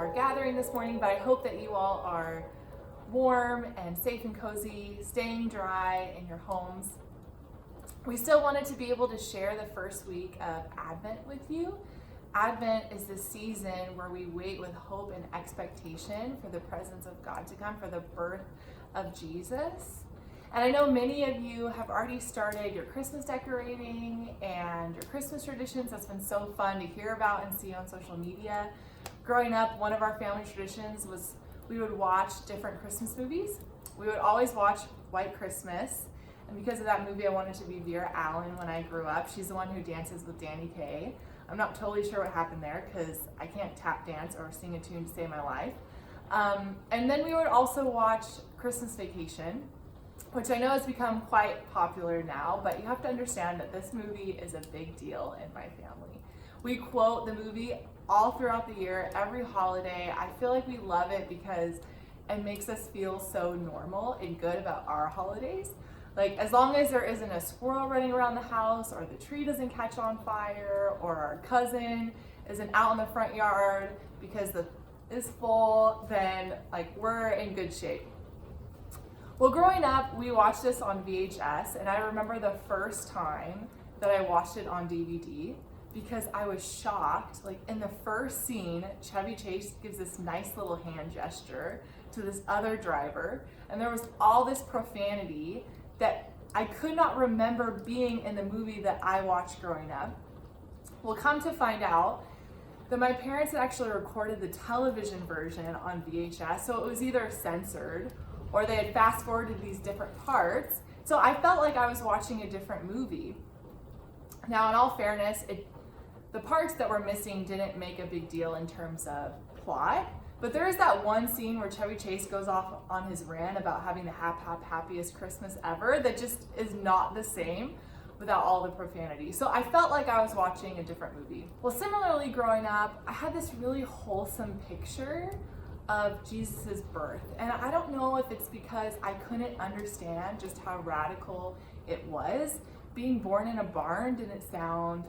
our gathering this morning, but I hope that you all are warm and safe and cozy, staying dry in your homes. We still wanted to be able to share the first week of Advent with you. Advent is the season where we wait with hope and expectation for the presence of God to come, for the birth of Jesus. And I know many of you have already started your Christmas decorating and your Christmas traditions. That's been so fun to hear about and see on social media. Growing up, one of our family traditions was we would watch different Christmas movies. We would always watch White Christmas. And because of that movie, I wanted to be Vera Allen when I grew up. She's the one who dances with Danny Kaye. I'm not totally sure what happened there because I can't tap dance or sing a tune to save my life. And then we would also watch Christmas Vacation, which I know has become quite popular now, but you have to understand that this movie is a big deal in my family. We quote the movie all throughout the year, every holiday. I feel like we love it because it makes us feel so normal and good about our holidays. Like, as long as there isn't a squirrel running around the house, or the tree doesn't catch on fire, or our cousin isn't out in the front yard because the is full, then like we're in good shape. Well, growing up, we watched this on VHS, and I remember the first time that I watched it on DVD because I was shocked. Like, in the first scene, Chevy Chase gives this nice little hand gesture to this other driver, and there was all this profanity that I could not remember being in the movie that I watched growing up. Well, come to find out that my parents had actually recorded the television version on VHS, so it was either censored or they had fast forwarded these different parts. So I felt like I was watching a different movie. Now, in all fairness, the parts that were missing didn't make a big deal in terms of plot, but there is that one scene where Chevy Chase goes off on his rant about having the happiest Christmas ever that just is not the same without all the profanity. So I felt like I was watching a different movie. Well, similarly, growing up, I had this really wholesome picture of Jesus's birth. And I don't know if it's because I couldn't understand just how radical it was. Being born in a barn didn't sound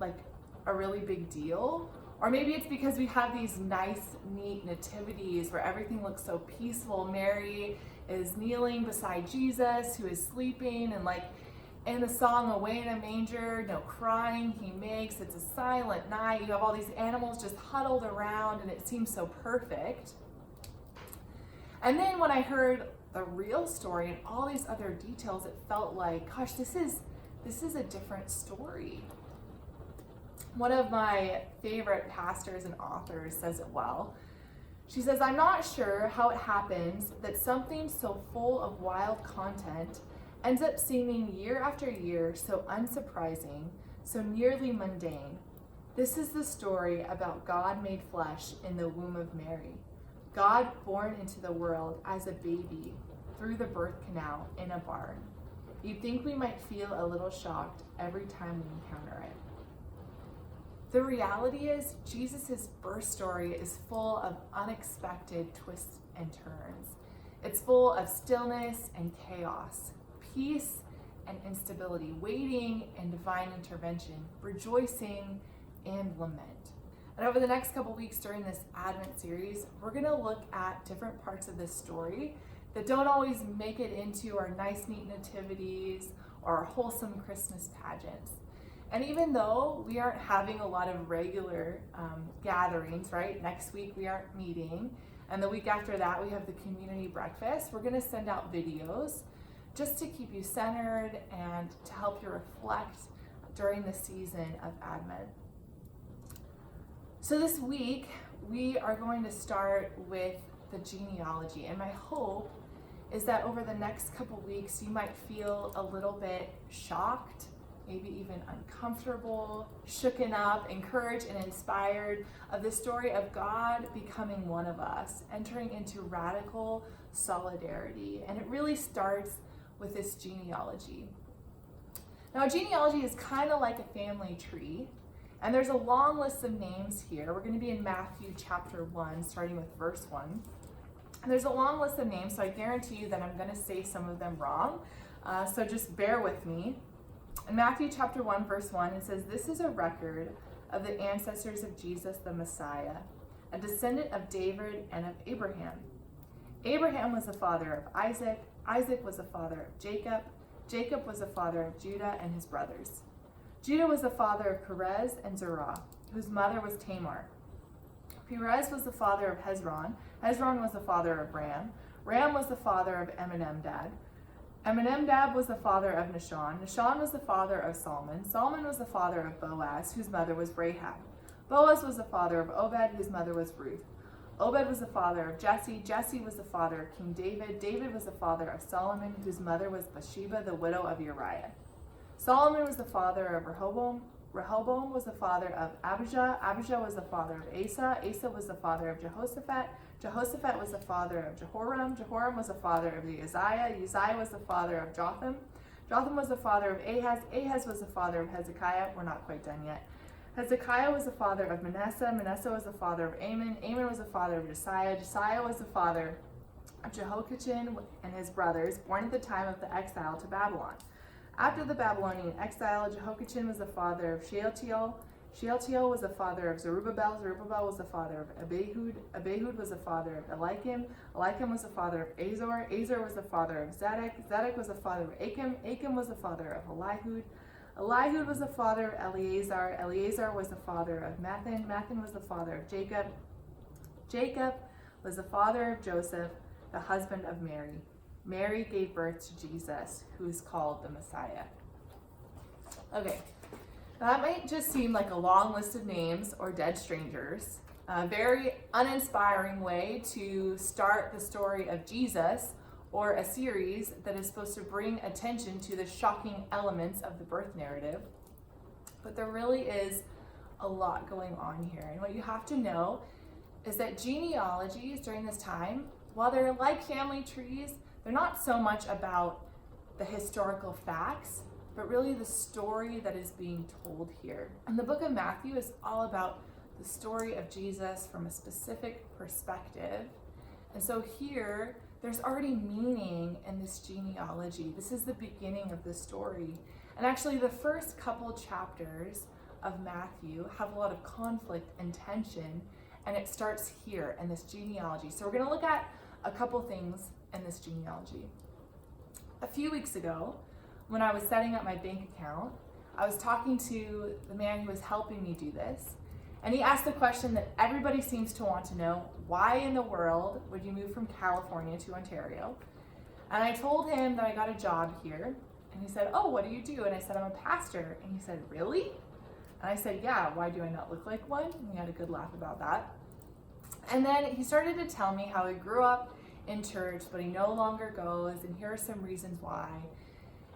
like a really big deal. Or maybe it's because we have these nice, neat nativities where everything looks so peaceful. Mary is kneeling beside Jesus, who is sleeping, and like in the song Away in a Manger, no crying he makes, it's a silent night. You have all these animals just huddled around, and it seems so perfect. And then when I heard the real story and all these other details, it felt like, gosh, this is a different story. One of my favorite pastors and authors says it well. She says, "I'm not sure how it happens that something so full of wild content ends up seeming year after year so unsurprising, so nearly mundane. This is the story about God made flesh in the womb of Mary. God born into the world as a baby through the birth canal in a barn. You'd think we might feel a little shocked every time we encounter it." The reality is, Jesus' birth story is full of unexpected twists and turns. It's full of stillness and chaos, peace and instability, waiting and divine intervention, rejoicing and lament. And over the next couple weeks during this Advent series, we're going to look at different parts of this story that don't always make it into our nice, neat nativities or our wholesome Christmas pageants. And even though we aren't having a lot of regular gatherings, right? Next week we aren't meeting, and the week after that we have the community breakfast. We're going to send out videos just to keep you centered and to help you reflect during the season of Advent. So this week, we are going to start with the genealogy, and my hope is that over the next couple weeks, you might feel a little bit shocked, maybe even uncomfortable, shooken up, encouraged, and inspired of the story of God becoming one of us, entering into radical solidarity. And it really starts with this genealogy. Now, a genealogy is kind of like a family tree. And there's a long list of names here. We're going to be in Matthew chapter 1, starting with verse 1. And there's a long list of names, so I guarantee you that I'm going to say some of them wrong. So just bear with me. In Matthew chapter 1, verse 1, it says, "This is a record of the ancestors of Jesus the Messiah. a descendant of David and of Abraham. Abraham was the father of Isaac. Isaac was the father of Jacob. Jacob was the father of Judah and his brothers. Judah was the father of Perez and Zerah, whose mother was Tamar. Perez was the father of Hezron. Hezron was the father of Ram. Ram was the father of Amminadab. Amminadab was the father of Nahshon. Nahshon was the father of Solomon. Solomon was the father of Boaz, whose mother was Rahab. Boaz was the father of Obed, whose mother was Ruth. Obed was the father of Jesse. Jesse was the father of King David. David was the father of Solomon, whose mother was Bathsheba, the widow of Uriah. Solomon was the father of Rehoboam. Rehoboam was the father of Abijah. Abijah was the father of Asa. Asa was the father of Jehoshaphat. Jehoshaphat was the father of Jehoram. Jehoram was the father of Uzziah. Uzziah was the father of Jotham. Jotham was the father of Ahaz. Ahaz was the father of Hezekiah. We're not quite done yet. Hezekiah was the father of Manasseh. Manasseh was the father of Amon. Amon was the father of Josiah. Josiah was the father of Jehoiachin and his brothers, born at the time of the exile to Babylon. After the Babylonian exile, Jehoiachin was the father of Shealtiel. Shealtiel was the father of Zerubbabel. Zerubbabel was the father of Abihud. Abihud was the father of Eliakim. Eliakim was the father of Azor. Azor was the father of Zadok. Zadok was the father of Achim. Achim was the father of Elihud. Elihud was the father of Eleazar. Eleazar was the father of Mathan. Mathan was the father of Jacob. Jacob was the father of Joseph, the husband of Mary. Mary gave birth to Jesus, who is called the Messiah. Okay, now that might just seem like a long list of names or dead strangers. A very uninspiring way to start the story of Jesus, or a series that is supposed to bring attention to the shocking elements of the birth narrative. But there really is a lot going on here. And what you have to know is that genealogies during this time, while they're like family trees, they're not so much about the historical facts, but really the story that is being told here. And the book of Matthew is all about the story of Jesus from a specific perspective. And so here, there's already meaning in this genealogy. This is the beginning of the story. And actually, the first couple chapters of Matthew have a lot of conflict and tension, and it starts here in this genealogy. So we're going to look at a couple things in this genealogy. A few weeks ago, when I was setting up my bank account, I was talking to the man who was helping me do this, and he asked the question that everybody seems to want to know: why in the world would you move from California to Ontario? And I told him that I got a job here, and he said, "Oh, what do you do?" And I said, "I'm a pastor." And he said, "Really?" And I said, "Yeah, why do I not look like one?" And we had a good laugh about that. And then he started to tell me how he grew up in church, but he no longer goes, and here are some reasons why.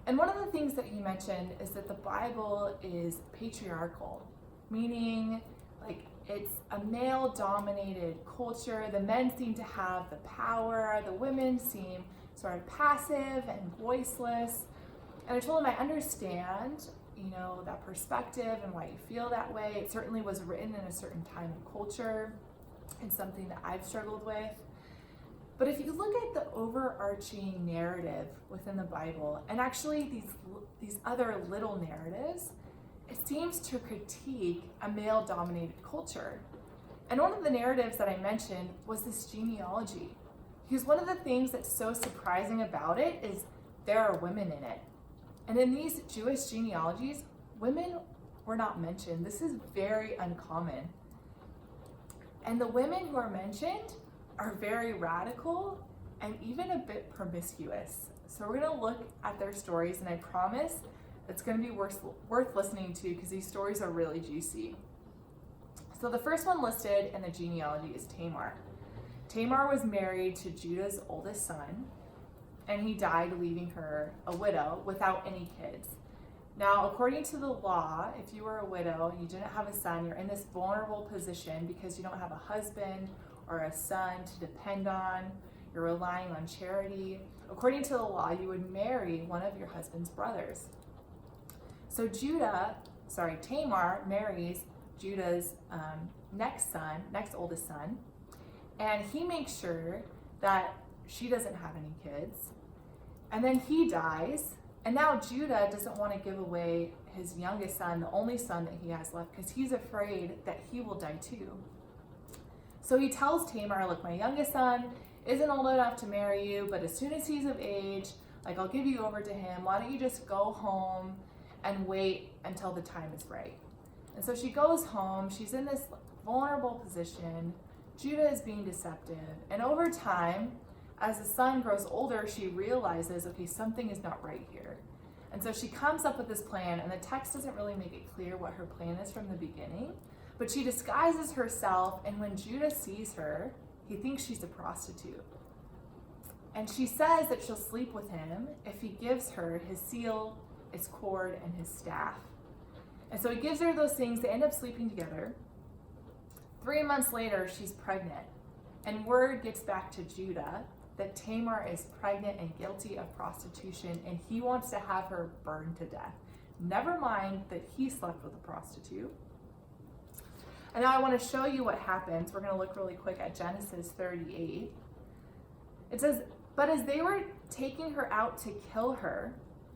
And one of the things that he mentioned is that the Bible is patriarchal, meaning like it's a male-dominated culture. The men seem to have the power, the women seem sort of passive and voiceless. And I told him I understand, that perspective and why you feel that way. It certainly was written in a certain time and culture. It's something that I've struggled with. But if you look at the overarching narrative within the Bible, and actually these other little narratives, it seems to critique a male-dominated culture. And one of the narratives that I mentioned was this genealogy. Because one of the things that's so surprising about it is there are women in it. And in these Jewish genealogies, women were not mentioned. This is very uncommon. And the women who are mentioned are very radical and even a bit promiscuous. So we're going to look at their stories, and I promise it's going to be worth listening to because these stories are really juicy. So the first one listed in the genealogy is Tamar. Tamar was married to Judah's oldest son, and he died leaving her a widow without any kids. Now, according to the law, if you were a widow and you didn't have a son, you're in this vulnerable position because you don't have a husband or a son to depend on. You're relying on charity. According to the law, you would marry one of your husband's brothers. So Tamar marries Judah's next oldest son, and he makes sure that she doesn't have any kids. And then he dies, and now Judah doesn't want to give away his youngest son, the only son that he has left, because he's afraid that he will die too. So he tells Tamar, look, my youngest son isn't old enough to marry you, but as soon as he's of age, like I'll give you over to him. Why don't you just go home and wait until the time is right? And so she goes home. She's in this vulnerable position. Judah is being deceptive. And over time, as the son grows older, she realizes, okay, something is not right here. And so she comes up with this plan, and the text doesn't really make it clear what her plan is from the beginning, but she disguises herself, and when Judah sees her, he thinks she's a prostitute. And she says that she'll sleep with him if he gives her his seal, his cord, and his staff. And so he gives her those things. They end up sleeping together. 3 months later, she's pregnant. And word gets back to Judah that Tamar is pregnant and guilty of prostitution, and he wants to have her burned to death. Never mind that he slept with a prostitute. And now I want to show you what happens. We're going to look really quick at Genesis 38. It says, but as they were taking her out to kill her,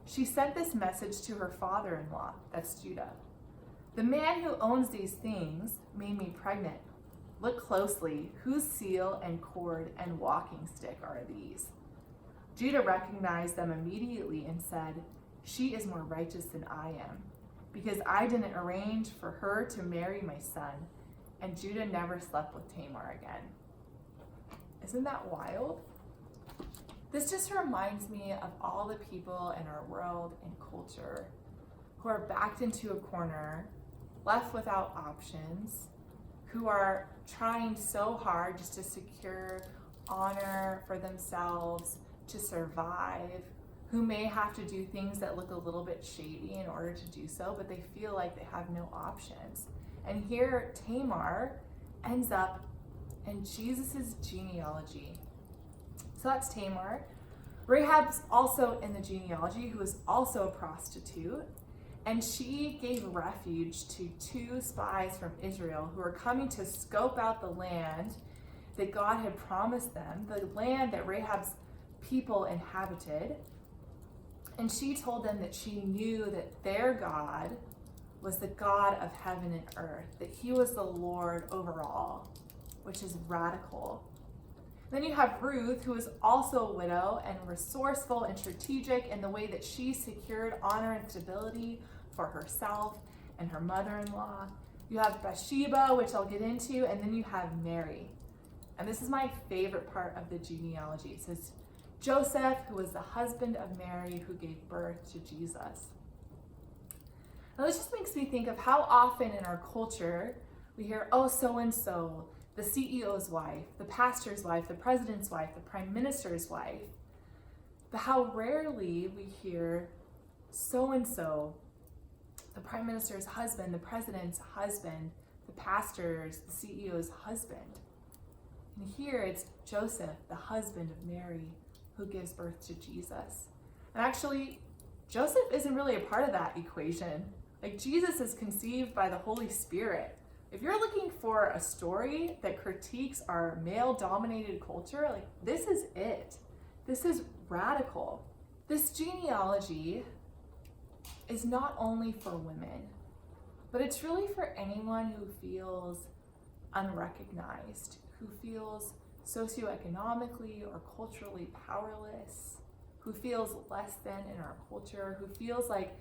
she sent this message to her father-in-law, that's Judah. The man who owns these things made me pregnant. Look closely, whose seal and cord and walking stick are these? Judah recognized them immediately and said, she is more righteous than I am, because I didn't arrange for her to marry my son. And Judah never slept with Tamar again. Isn't that wild? This just reminds me of all the people in our world and culture who are backed into a corner, left without options, who are trying so hard just to secure honor for themselves, to survive, who may have to do things that look a little bit shady in order to do so, but they feel like they have no options. And here Tamar ends up in Jesus' genealogy. So that's Tamar. Rahab's also in the genealogy, who is also a prostitute. And she gave refuge to 2 spies from Israel who were coming to scope out the land that God had promised them, the land that Rahab's people inhabited. And she told them that she knew that their God was the God of heaven and earth, that he was the Lord over all, which is radical. Then you have Ruth, who is also a widow and resourceful and strategic in the way that she secured honor and stability for herself and her mother-in-law. You have Bathsheba, which I'll get into, and then you have Mary. And this is my favorite part of the genealogy. It says, Joseph, who was the husband of Mary, who gave birth to Jesus. Now this just makes me think of how often in our culture we hear, oh, so-and-so, the CEO's wife, the pastor's wife, the president's wife, the prime minister's wife. But how rarely we hear so-and-so, the prime minister's husband, the president's husband, the pastor's, the CEO's husband. And here it's Joseph, the husband of Mary, who gives birth to Jesus. And actually, Joseph isn't really a part of that equation. Like, Jesus is conceived by the Holy Spirit. If you're looking for a story that critiques our male-dominated culture, like, this is it. This is radical. This genealogy is not only for women, but it's really for anyone who feels unrecognized, who feels socioeconomically or culturally powerless, who feels less than in our culture, who feels like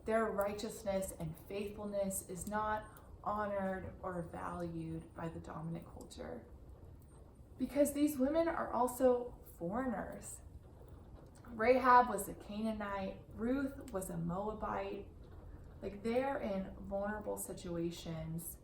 their righteousness and faithfulness is not honored or valued by the dominant culture. Because these women are also foreigners. Rahab was a Canaanite, Ruth was a Moabite. Like, they're in vulnerable situations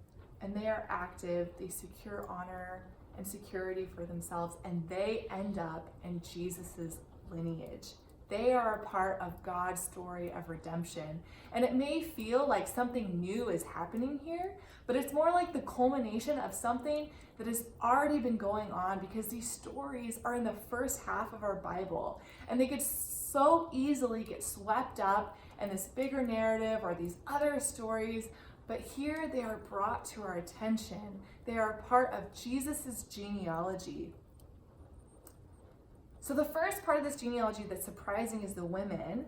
and they are active, they secure honor and security for themselves, and they end up in Jesus's lineage. They are a part of God's story of redemption. And it may feel like something new is happening here, but it's more like the culmination of something that has already been going on, because these stories are in the first half of our Bible, and they could so easily get swept up in this bigger narrative or these other stories. But here they are brought to our attention. They are part of Jesus's genealogy. So the first part of this genealogy that's surprising is the women,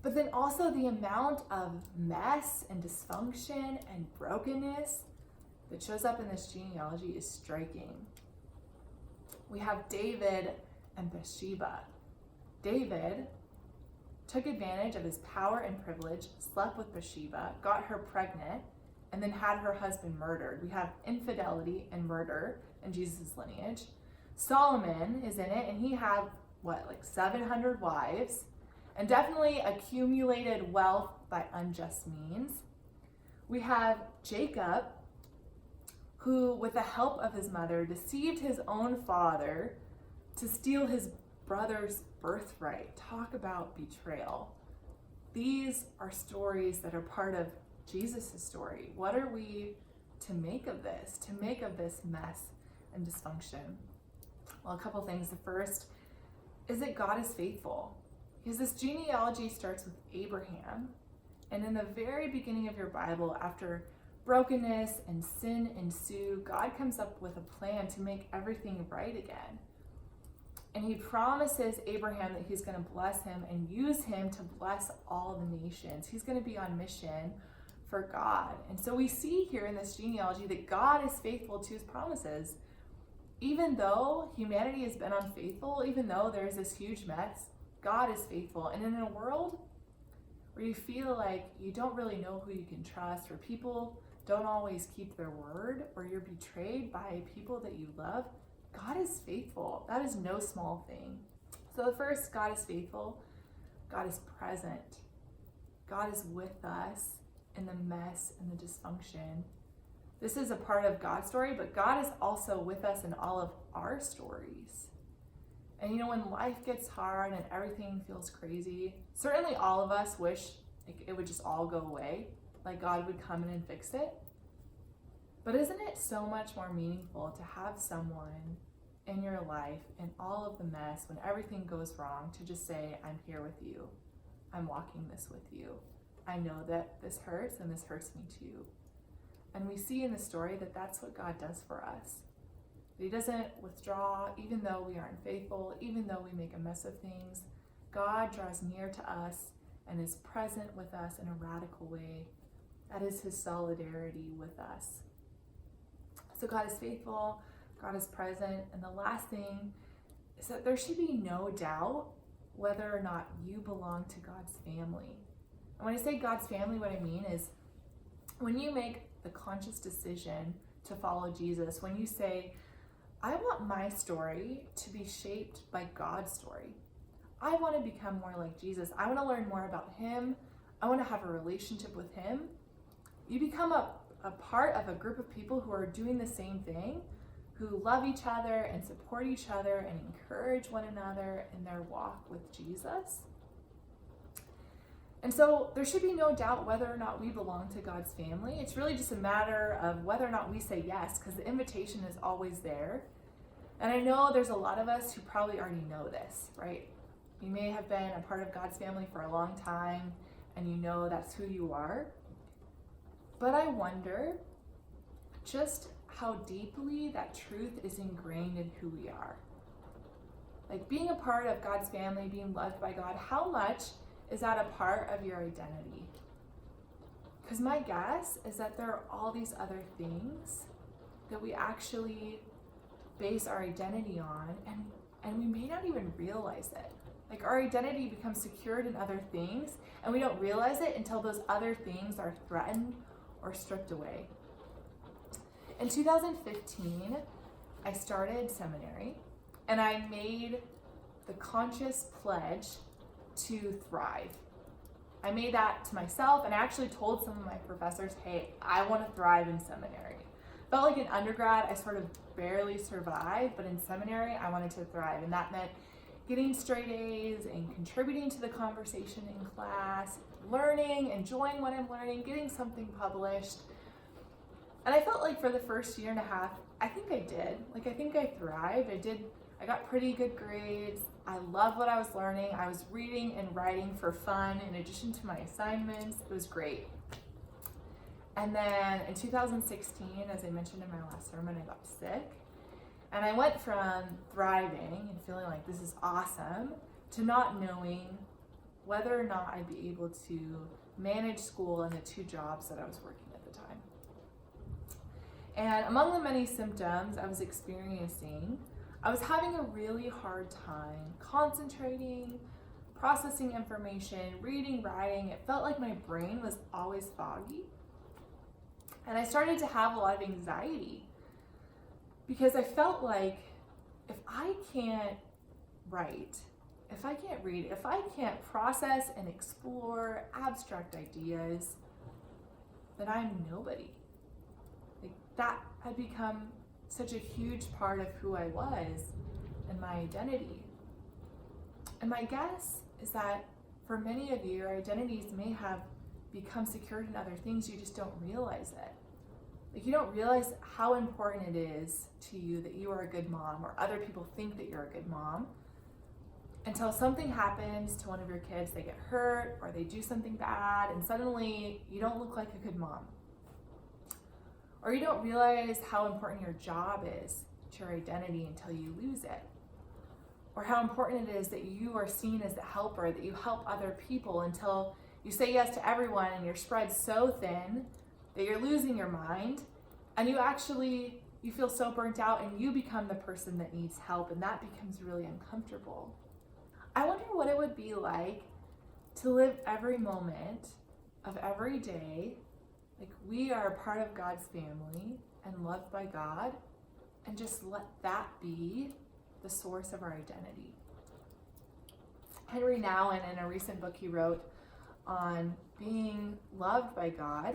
but then also the amount of mess and dysfunction and brokenness that shows up in this genealogy is striking. We have David and Bathsheba. David took advantage of his power and privilege, slept with Bathsheba, got her pregnant, and then had her husband murdered. We have infidelity and murder in Jesus' lineage. Solomon is in it, and he had, 700 wives, and definitely accumulated wealth by unjust means. We have Jacob, who, with the help of his mother, deceived his own father to steal his brother's birthright. Talk about betrayal. These are stories that are part of Jesus' story. What are we to make of this? To make of this mess and dysfunction? Well, a couple things. The first is that God is faithful. Because this genealogy starts with Abraham. And in the very beginning of your Bible, after brokenness and sin ensue, God comes up with a plan to make everything right again. And he promises Abraham that he's going to bless him and use him to bless all the nations. He's going to be on mission for God. And so we see here in this genealogy that God is faithful to his promises. Even though humanity has been unfaithful, even though there's this huge mess, God is faithful. And in a world where you feel like you don't really know who you can trust, where people don't always keep their word, or you're betrayed by people that you love, God is faithful. That is no small thing. So the first, God is faithful. God is present. God is with us in the mess and the dysfunction. This is a part of God's story, but God is also with us in all of our stories. And when life gets hard and everything feels crazy, certainly all of us wish it would just all go away, like God would come in and fix it. But isn't it so much more meaningful to have someone in your life in all of the mess, when everything goes wrong, to just say, I'm here with you. I'm walking this with you. I know that this hurts and this hurts me too. And we see in the story that that's what God does for us. He doesn't withdraw, even though we aren't faithful, even though we make a mess of things. God draws near to us and is present with us in a radical way. That is his solidarity with us. So God is faithful, God is present, and the last thing is that there should be no doubt whether or not you belong to God's family. And when I say God's family, what I mean is when you make the conscious decision to follow Jesus, when you say, I want my story to be shaped by God's story. I want to become more like Jesus. I want to learn more about him. I want to have a relationship with him. You become a part of a group of people who are doing the same thing, who love each other and support each other and encourage one another in their walk with Jesus. And so there should be no doubt whether or not we belong to God's family. It's really just a matter of whether or not we say yes, because the invitation is always there. And I know there's a lot of us who probably already know this, right? You may have been a part of God's family for a long time, and you know that's who you are. But I wonder just how deeply that truth is ingrained in who we are. Like being a part of God's family, being loved by God, how much is that a part of your identity? Because my guess is that there are all these other things that we actually base our identity on, and we may not even realize it. Like our identity becomes secured in other things, and we don't realize it until those other things are threatened or stripped away. In 2015, I started seminary, and I made the conscious pledge to thrive. I made that to myself, and I actually told some of my professors, hey, I want to thrive in seminary. Felt like in undergrad, I sort of barely survived, but in seminary, I wanted to thrive. And that meant getting straight A's and contributing to the conversation in class, learning, enjoying what I'm learning, getting something published. And I felt like for the first year and a half, I think I did. I think I thrived. I got pretty good grades. I loved what I was learning. I was reading and writing for fun in addition to my assignments. It was great. And then in 2016, as I mentioned in my last sermon, I got sick. And I went from thriving and feeling like this is awesome to not knowing whether or not I'd be able to manage school and the two jobs that I was working at the time. And among the many symptoms I was experiencing, I was having a really hard time concentrating, processing information, reading, writing. It felt like my brain was always foggy. And I started to have a lot of anxiety because I felt like if I can't write, if I can't read, if I can't process and explore abstract ideas, then I'm nobody. Like that had become such a huge part of who I was and my identity. And my guess is that for many of you, your identities may have become secured in other things, you just don't realize it. Like you don't realize how important it is to you that you are a good mom, or other people think that you're a good mom, until something happens to one of your kids, they get hurt or they do something bad, and suddenly you don't look like a good mom. Or you don't realize how important your job is to your identity until you lose it. Or how important it is that you are seen as the helper, that you help other people, until you say yes to everyone and you're spread so thin that you're losing your mind, and you feel so burnt out and you become the person that needs help, and that becomes really uncomfortable. I wonder what it would be like to live every moment of every day like we are a part of God's family and loved by God, and just let that be the source of our identity. Henry Nouwen, in a recent book he wrote on being loved by God,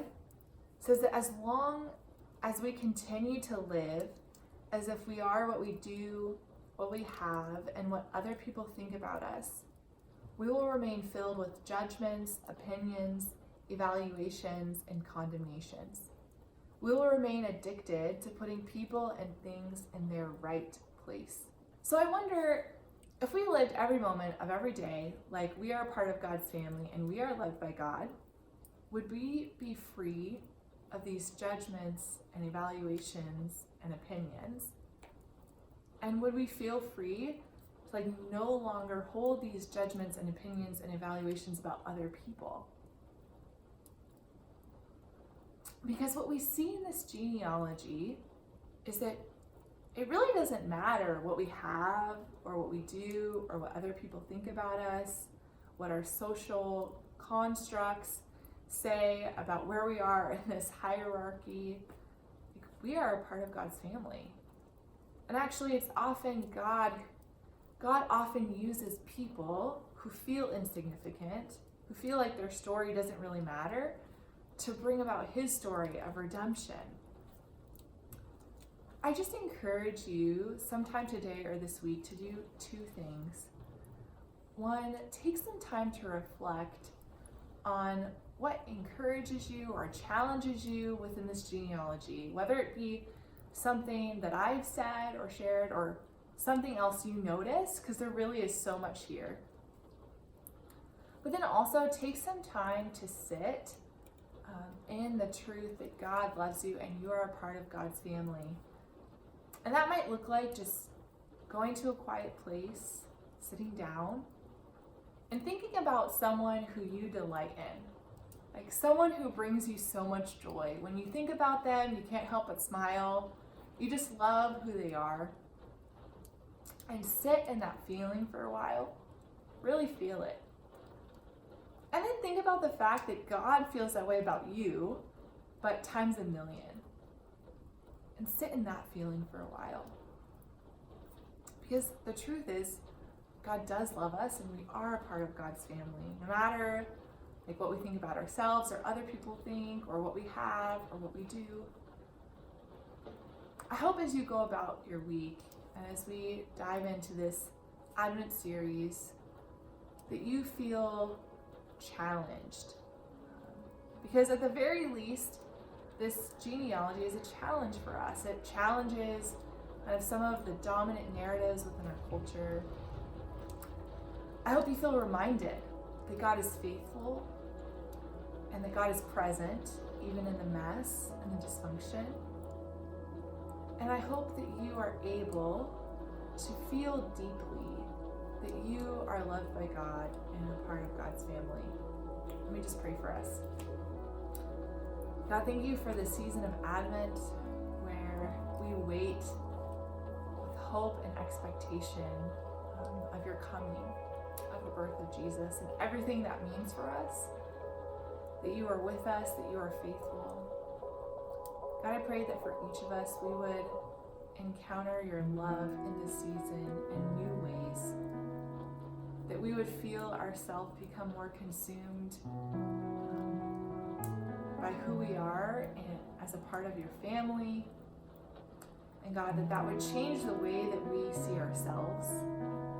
says that as long as we continue to live as if we are what we do, what we have, and what other people think about us, we will remain filled with judgments, opinions, evaluations, and condemnations. We will remain addicted to putting people and things in their right place. So I wonder, if we lived every moment of every day like we are a part of God's family and we are loved by God, would we be free of these judgments and evaluations and opinions? And would we feel free to no longer hold these judgments and opinions and evaluations about other people? Because what we see in this genealogy is that it really doesn't matter what we have or what we do or what other people think about us, what our social constructs say about where we are in this hierarchy. We are a part of God's family. And actually, it's often God often uses people who feel insignificant, who feel like their story doesn't really matter, to bring about his story of redemption. I just encourage you sometime today or this week to do two things. One, take some time to reflect on what encourages you or challenges you within this genealogy, whether it be something that I've said or shared or something else you notice, because there really is so much here. But then also take some time to sit in the truth that God loves you and you are a part of God's family. And that might look like just going to a quiet place, sitting down, and thinking about someone who you delight in. Like someone who brings you so much joy. When you think about them, you can't help but smile. You just love who they are. And sit in that feeling for a while. Really feel it. And then think about the fact that God feels that way about you, but times a million. And sit in that feeling for a while. Because the truth is, God does love us and we are a part of God's family. No matter what we think about ourselves or other people think or what we have or what we do. I hope as you go about your week and as we dive into this Advent series that you feel challenged. Because at the very least, this genealogy is a challenge for us. It challenges some of the dominant narratives within our culture. I hope you feel reminded that God is faithful and that God is present even in the mess and the dysfunction. And I hope that you are able to feel deeply that you are loved by God and a part of God's family. Let me just pray for us. God, thank you for the season of Advent where we wait with hope and expectation of your coming, of the birth of Jesus, and everything that means for us, that you are with us, that you are faithful. God, I pray that for each of us, we would encounter your love in this season in new ways, that we would feel ourselves become more consumed by who we are and as a part of your family. And God, that would change the way that we see ourselves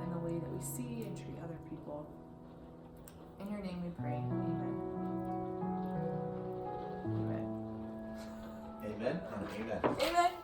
and the way that we see and treat other people. In your name we pray. Amen. Amen. Amen and amen. Amen.